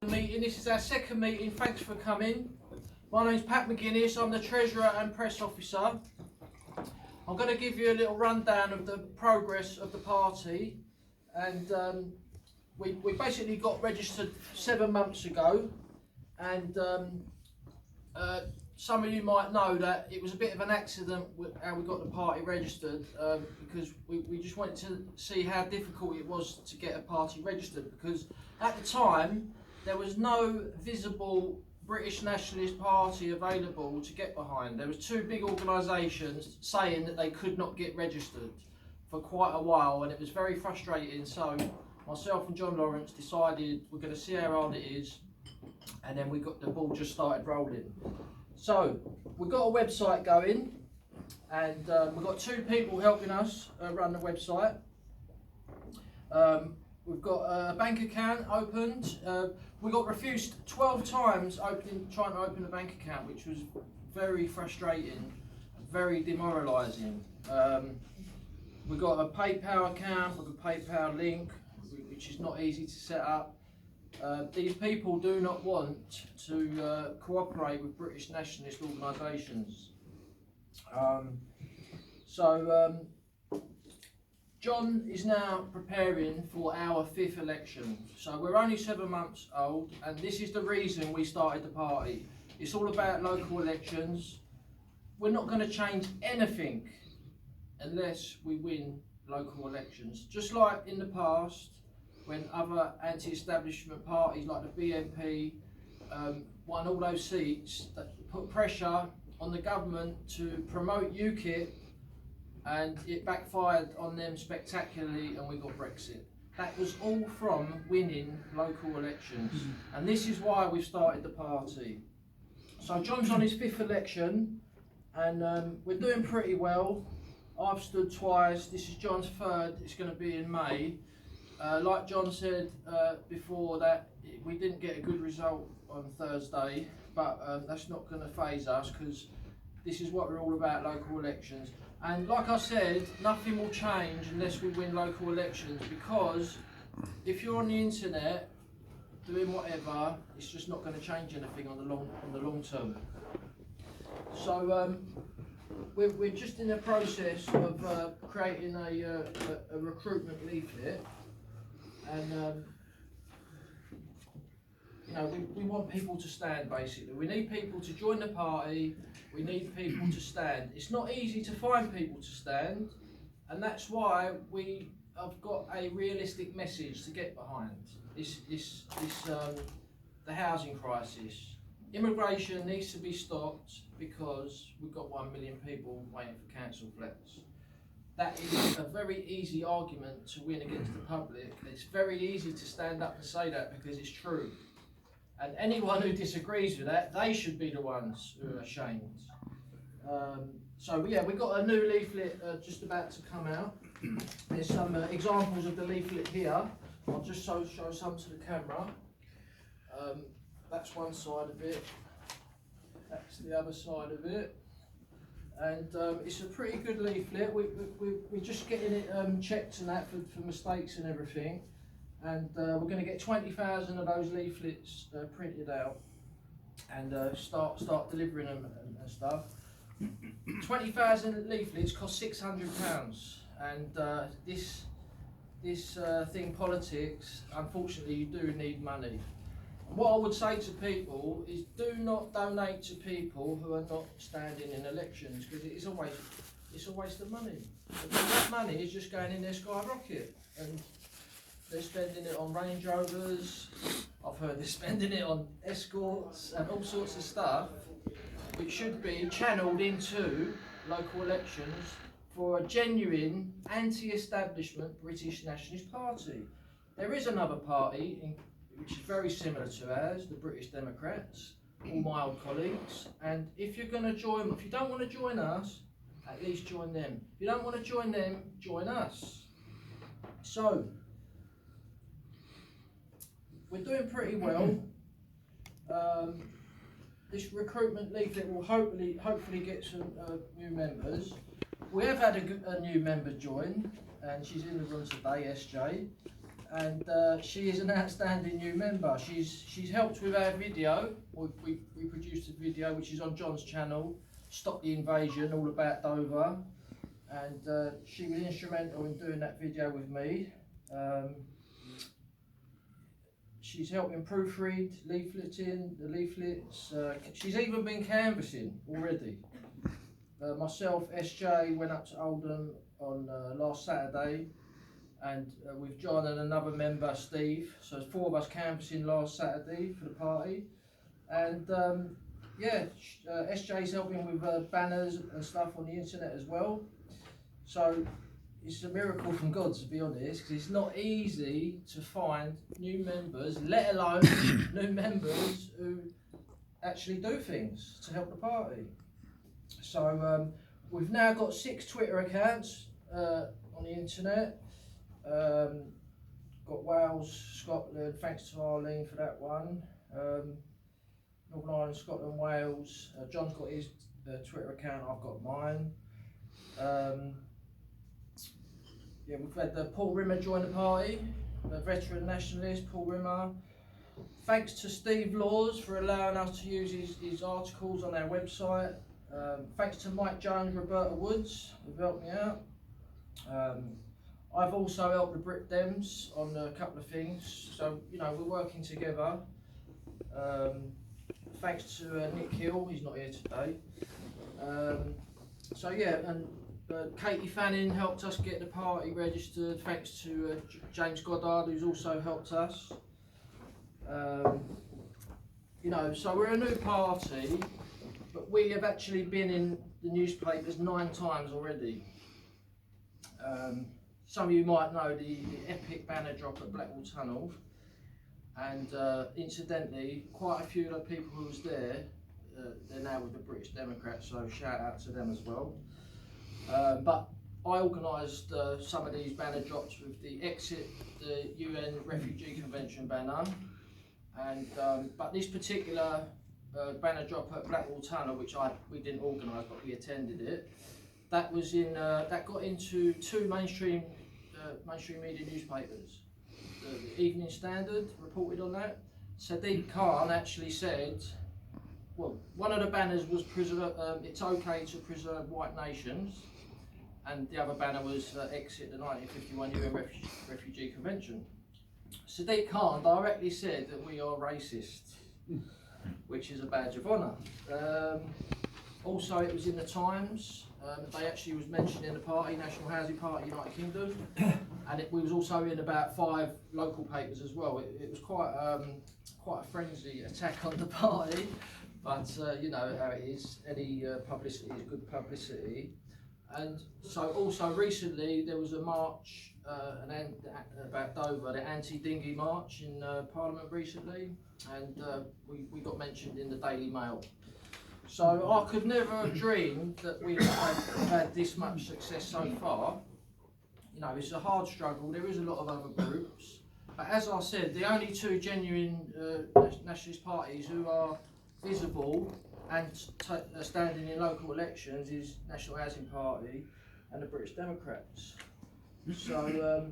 Meeting. This is our second meeting. Thanks for coming. My name's Pat McGinnis. I'm the Treasurer and Press Officer. I'm going to give you a little rundown of the progress of the party, and we basically got registered 7 months ago, and some of you might know that it was a bit of an accident with how we got the party registered, because we just wanted to see how difficult it was to get a party registered, because at the time there was no visible British Nationalist Party available to get behind. There was two big organisations saying that they could not get registered for quite a while, and it was very frustrating. So myself and John.lawwrence decided we're going to see how hard it is, and then we got the ball just started rolling. So we've got a website going, and we've got two people helping us run the website. We've got a bank account opened. We got refused 12 times trying to open a bank account, which was very frustrating, very demoralising. We've got a PayPal account with a PayPal link, which is not easy to set up. These people do not want to cooperate with British nationalist organisations. John is now preparing for our 5th election. So we're only 7 months old, and this is the reason we started the party. It's all about local elections. We're not going to change anything unless we win local elections. Just like in the past, when other anti-establishment parties like the BNP won all those seats, that put pressure on the government to promote UKIP, and it backfired on them spectacularly, and we got Brexit. That was all from winning local elections, and this is why we started the party. So John's on his 5th election, and we're doing pretty well. I've stood twice. This is John's 3rd. It's going to be in May. Like John said before, that we didn't get a good result on Thursday, but that's not going to faze us, because this is what we're all about, local elections. And like I said, nothing will change unless we win local elections, because if you're on the internet doing whatever, it's just not going to change anything on the long term. So we're just in the process of creating a recruitment leaflet, and you know, we want people to stand, basically. We need people to join the party, we need people to stand. It's not easy to find people to stand, and that's why we have got a realistic message to get behind. The housing crisis. Immigration needs to be stopped, because we've got 1 million people waiting for council flats. That is a very easy argument to win against the public. It's very easy to stand up and say that, because it's true. And anyone who disagrees with that, they should be the ones who are ashamed. So yeah, we've got a new leaflet just about to come out. There's some examples of the leaflet here. I'll just show some to the camera. That's one side of it. That's the other side of it. And it's a pretty good leaflet. We're just getting it checked and that for mistakes and everything. And we're going to get 20,000 of those leaflets printed out, and start delivering them and stuff. 20,000 leaflets cost £600, and this thing, politics, unfortunately you do need money. And what I would say to people is, do not donate to people who are not standing in elections, because it's a waste of money. Because that money is just going in their skyrocket, and they're spending it on Range Rovers. I've heard they're spending it on escorts and all sorts of stuff, which should be channelled into local elections for a genuine anti-establishment British Nationalist Party. There is another party which is very similar to ours, the British Democrats, all my old colleagues. And if you're going to join, if you don't want to join us, at least join them. If you don't want to join them, join us. So we're doing pretty well. This recruitment leaflet will hopefully get some new members. We have had a new member join, and she's in the room today, SJ. and she is an outstanding new member. She's helped with our video. We produced a video which is on John's channel, Stop the Invasion, all about Dover, and she was instrumental in doing that video with me. She's helping proofread leafleting, the leaflets. She's even been canvassing already. Myself, SJ, went up to Oldham on last Saturday, and with John and another member, Steve. So there's 4 of us canvassing last Saturday for the party. And yeah, SJ's helping with banners and stuff on the internet as well. So it's a miracle from God, to be honest, because it's not easy to find new members, let alone new members who actually do things to help the party. So we've now got 6 Twitter accounts on the internet. Got Wales, Scotland, thanks to Arlene for that one. Northern Ireland, Scotland, Wales. John's got his Twitter account, I've got mine. Yeah, we've had Paul Rimmer join the party, the veteran nationalist, Paul Rimmer. Thanks to Steve Laws for allowing us to use his articles on our website. Thanks to Mike Jones, Roberta Woods, who've helped me out. I've also helped the Brit Dems on a couple of things, so you know, we're working together. Thanks to Nick Hill, he's not here today. So yeah, and Katie Fanning helped us get the party registered, thanks to James Goddard, who's also helped us. You know, so we're a new party, but we have actually been in the newspapers 9 times already. Some of you might know the epic banner drop at Blackwall Tunnel, and incidentally, quite a few of the people who was there, they're now with the British Democrats, so shout out to them as well. But I organised some of these banner drops with the Exit the UN Refugee Convention banner, and but this particular banner drop at Blackwall Tunnel, which we didn't organise but we attended it, that was in that got into 2 mainstream media newspapers. The Evening Standard reported on that. Sadiq Khan actually said, well, one of the banners was it's okay to preserve white nations, and the other banner was Exit the 1951 UN Refugee Convention. Sadiq Khan directly said that we are racist, which is a badge of honour. Also, it was in the Times. They actually was mentioned in the party, National Housing Party, United Kingdom, and we was also in about 5 local papers as well. It was quite a frenzy attack on the party, but you know how it is. Any publicity is good publicity. And so also recently there was a march about Dover, the anti-dinghy march in Parliament recently, and we got mentioned in the Daily Mail. So I could never have dreamed that we'd had this much success so far. You know, it's a hard struggle, there is a lot of other groups, but as I said, the only 2 genuine nationalist parties who are visible and standing in local elections is National Housing Party and the British Democrats. So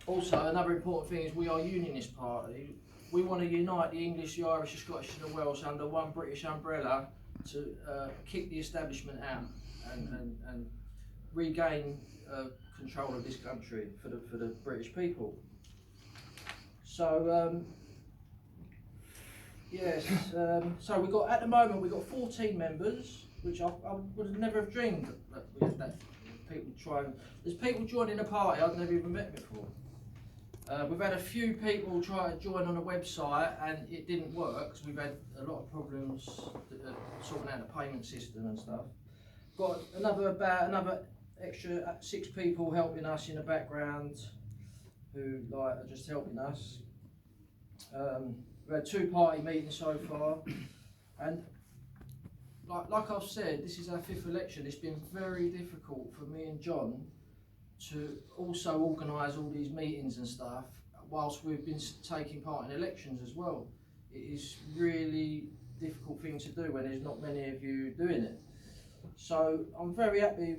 also another important thing is we are a unionist party. We want to unite the English, the Irish, the Scottish and the Welsh under one British umbrella to kick the establishment out and regain control of this country for the British people. So yes, so we got, at the moment we've got 14 members, which I would never have dreamed that we had that people there's people joining the party I've never even met before. We've had a few people try to join on the website and it didn't work because we've had a lot of problems sorting out the payment system and stuff. Got another extra 6 people helping us in the background who are just helping us. We've had 2 party meetings so far, and like I've said, this is our 5th election. It's been very difficult for me and John to also organise all these meetings and stuff whilst we've been taking part in elections as well. It is really difficult thing to do when there's not many of you doing it. So I'm very happy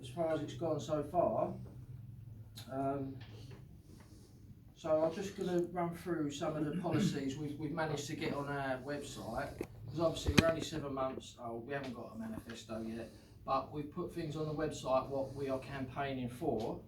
as far as it's gone so far. So I'm just going to run through some of the policies we've managed to get on our website, because obviously we're only 7 months old, we haven't got a manifesto yet, but we've put things on the website what we are campaigning for.